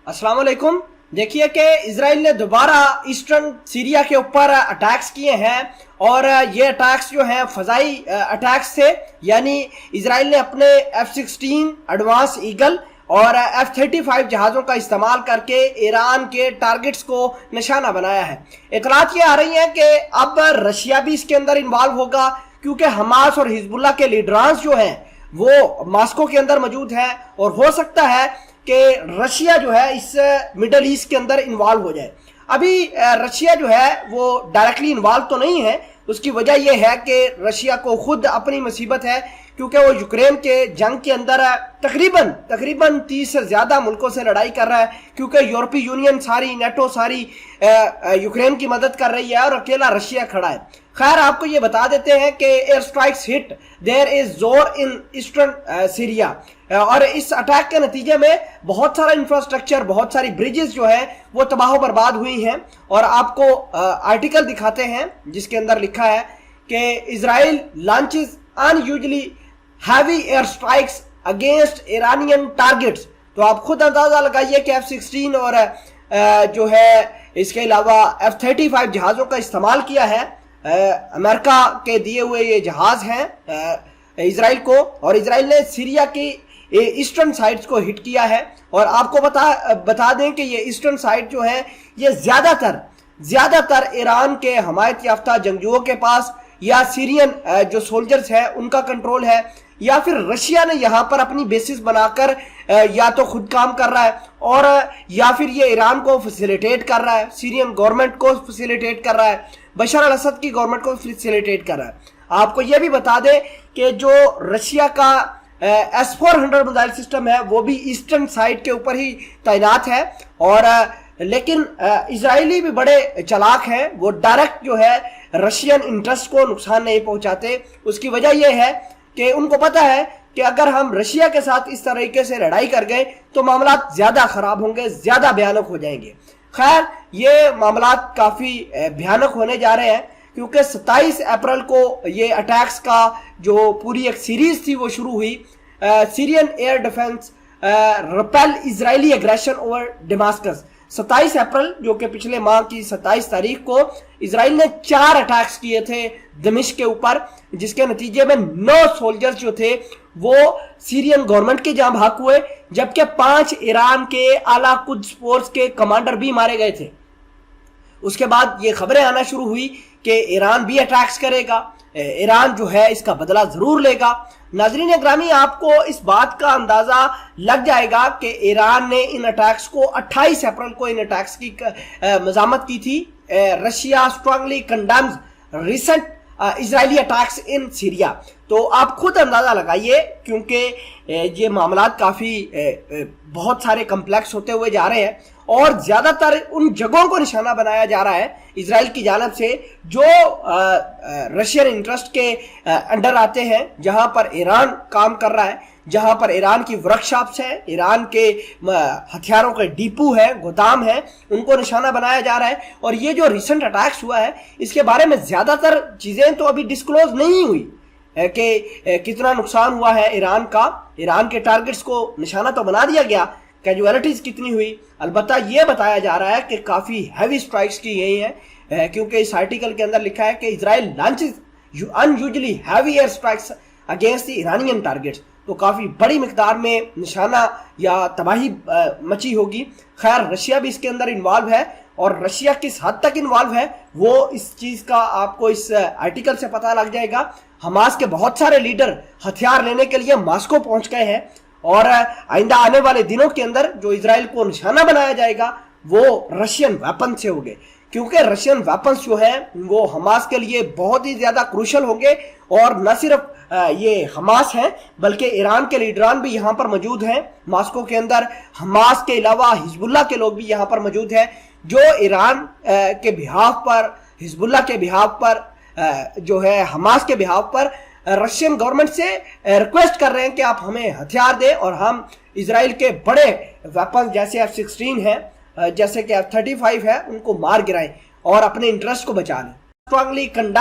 अस्सलाम वालेकुम। देखिए कि इजराइल ने दोबारा ईस्टर्न सीरिया के ऊपर अटैक्स किए हैं और ये अटैक्स जो हैं फजाई अटैक्स थे, यानी इजराइल ने अपने F-16 एडवांस ईगल और F-35 जहाज़ों का इस्तेमाल करके ईरान के टारगेट्स को निशाना बनाया है। इतलात ये आ रही हैं कि अब रशिया भी इसके अंदर इन्वॉल्व होगा, क्योंकि हमास और हिजबुल्लाह के लीडरांस जो हैं वो मॉस्को के अंदर मौजूद हैं और हो सकता है कि रशिया जो है इस मिडल ईस्ट के अंदर इन्वॉल्व हो जाए। अभी रशिया जो है वो डायरेक्टली इन्वॉल्व तो नहीं है। उसकी वजह यह है कि रशिया को खुद अपनी मुसीबत है, क्योंकि वो यूक्रेन के जंग के अंदर तकरीबन 30 से ज़्यादा मुल्कों से लड़ाई कर रहा है, क्योंकि यूरोपीय यूनियन सारी, नेटो सारी यूक्रेन की मदद कर रही है और अकेला रशिया खड़ा है। खैर, आपको ये बता देते हैं कि air strikes hit there is जोर इन ईस्टर्न सीरिया, और इस अटैक के नतीजे में बहुत सारा इंफ्रास्ट्रक्चर, बहुत सारी ब्रिजेस जो है वो तबाह बर्बाद हुई हैं। और आपको आर्टिकल दिखाते हैं जिसके अंदर लिखा है कि Israel launches unusually heavy air strikes against Iranian targets. तो आप खुद अंदाजा लगाइए कि F-16 और जो है इसके अलावा F-35 जहाज़ों का इस्तेमाल किया है। अमेरिका के दिए हुए ये जहाज़ हैं इजराइल को, और इजराइल ने सीरिया की ईस्टर्न साइड्स को हिट किया है। और आपको बता दें कि ये ईस्टर्न साइड जो है ये ज़्यादातर ईरान के हमायत याफ्ता जंगजुओं के पास या सीरियन जो सोल्जर्स हैं उनका कंट्रोल है, या फिर रशिया ने यहाँ पर अपनी बेसिस बनाकर या तो खुद काम कर रहा है और या फिर ये ईरान को फैसिलिटेट कर रहा है, सीरियन गवर्नमेंट को फैसिलिटेट कर रहा है, बशर अल असद की गवर्नमेंट को फैसिलिटेट कर रहा है। आपको यह भी बता दें कि जो रशिया का S-400 मिसाइल सिस्टम है वो भी ईस्टर्न साइड के ऊपर ही तैनात है। और लेकिन इजरायली भी बड़े चालाक हैं, वो डायरेक्ट जो है रशियन इंटरेस्ट को नुकसान नहीं पहुंचाते। उसकी वजह यह है कि उनको पता है कि अगर हम रशिया के साथ इस तरीके से लड़ाई कर गए तो मामला ज्यादा खराब होंगे, ज्यादा भयानक हो जाएंगे। खैर, ये मामला काफी भयानक होने जा रहे हैं, क्योंकि 27 अप्रैल को ये अटैक्स का जो पूरी एक सीरीज थी वो शुरू हुई। Syrian air defence repel Israeli aggression over Damascus. 27 April जो कि पिछले माह की 27 तारीख को इजराइल ने 4 अटैक्स किए थे दमिश्क के ऊपर, जिसके नतीजे में 9 सोल्जर्स जो थे वो सीरियन गवर्नमेंट के जहां भाग हुए, जबकि 5 ईरान के आला कुद्स फोर्स के कमांडर भी मारे गए थे। उसके बाद ये खबरें आना शुरू हुई कि ईरान भी अटैक्स करेगा, ईरान जो है इसका बदला जरूर लेगा। नाजरीन ग्रामी, आपको इस बात का अंदाजा लग जाएगा कि ईरान ने इन अटैक्स को 28 अप्रैल को इन अटैक्स की मज़ामत की थी। Russia strongly condemns recent Israeli attacks in Syria. तो आप खुद अंदाजा लगाइए, क्योंकि ये मामला काफ़ी बहुत सारे कम्प्लेक्स होते हुए जा रहे हैं और ज़्यादातर उन जगहों को निशाना बनाया जा रहा है इजराइल की जानिब से जो रशियन इंटरेस्ट के अंडर आते हैं, जहां पर ईरान काम कर रहा है, जहां पर ईरान की वर्कशॉप्स हैं, ईरान के हथियारों के डिपो हैं, गोदाम हैं, उनको निशाना बनाया जा रहा है। और ये जो रिसेंट अटैक्स हुआ है इसके बारे में ज़्यादातर चीज़ें तो अभी डिस्क्लोज नहीं हुई कि कितना नुकसान हुआ है ईरान का। ईरान के टारगेट्स को निशाना तो बना दिया गया, कैजुअलिटीज कितनी हुई अलबत्ता ये बताया जा रहा है कि काफ़ी हैवी स्ट्राइक्स की गई हैं, क्योंकि इस आर्टिकल के अंदर लिखा है कि Israel launches unusually heavy air strikes against the Iranian targets. तो काफ़ी बड़ी मिकदार में निशाना या तबाही मची होगी। खैर, रशिया भी इसके अंदर इन्वॉल्व है, और रशिया किस हद तक इन्वॉल्व है वो इस चीज़ का आपको इस आर्टिकल से पता लग जाएगा। हमास के बहुत सारे लीडर हथियार लेने के लिए मॉस्को पहुंच गए हैं, और आइंदा आने वाले दिनों के अंदर जो इजराइल को निशाना बनाया जाएगा वो रशियन वेपन से होंगे, क्योंकि रशियन वेपन्स जो है वो हमास के लिए बहुत ही ज़्यादा क्रूशल होंगे। और न सिर्फ ये हमास हैं बल्कि ईरान के लीडरान भी यहाँ पर मौजूद हैं मॉस्को के अंदर। हमास के अलावा हिजबुल्लाह के लोग भी यहाँ पर मौजूद हैं, जो ईरान के बिहाफ पर, हिजबुल्लाह के बिहाफ पर, जो है हमास के बिहाफ पर रशियन गवर्नमेंट से रिक्वेस्ट कर रहे हैं कि आप हमें हथियार दें और हम इजराइल के बड़े वेपन जैसे F-16 है, जैसे कि F-35 है, उनको मार गिराएं और अपने इंटरेस्ट को बचा लें। स्ट्रांगली